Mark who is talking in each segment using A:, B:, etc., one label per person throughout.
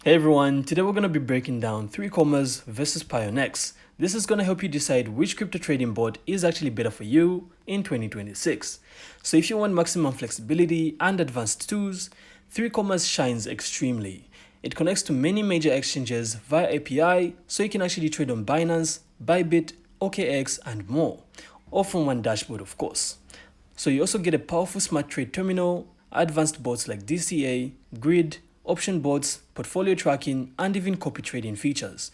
A: Hey everyone, today we're going to be breaking down 3Commas versus Pionex. This is going to help you decide which crypto trading bot is actually better for you in 2026. So if you want maximum flexibility and advanced tools, 3Commas shines extremely. It connects to many major exchanges via API, so you can actually trade on Binance, Bybit, OKX and more, all from one dashboard of course. So you also get a powerful smart trade terminal, advanced bots like DCA, grid, option bots, portfolio tracking, and even copy trading features.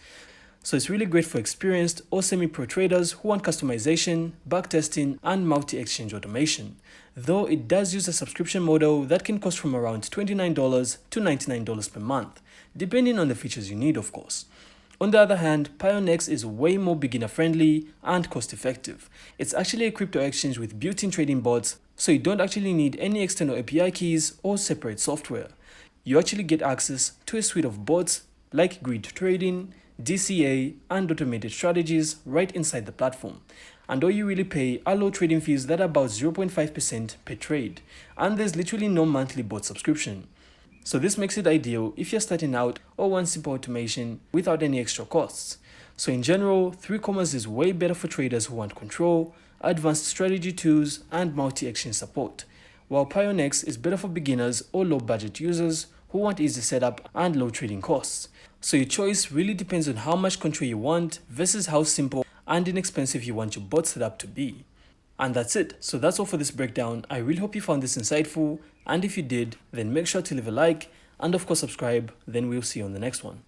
A: So it's really great for experienced or semi-pro traders who want customization, backtesting, and multi-exchange automation. Though it does use a subscription model that can cost from around $29 to $99 per month, depending on the features you need of course. On the other hand, Pionex is way more beginner-friendly and cost-effective. It's actually a crypto exchange with built-in trading bots, so you don't actually need any external API keys or separate software. You actually get access to a suite of bots like grid trading, DCA, and automated strategies right inside the platform. And all you really pay are low trading fees that are about 0.5% per trade, and there's literally no monthly bot subscription. So this makes it ideal if you're starting out or want simple automation without any extra costs. So in general, 3Commas is way better for traders who want control, advanced strategy tools, and multi-exchange support, while Pionex is better for beginners or low-budget users who want easy setup and low trading costs. So your choice really depends on how much control you want versus how simple and inexpensive you want your bot setup to be. And that's it. So that's all for this breakdown. I really hope you found this insightful, and if you did, then make sure to leave a like and of course subscribe. Then we'll see you on the next one.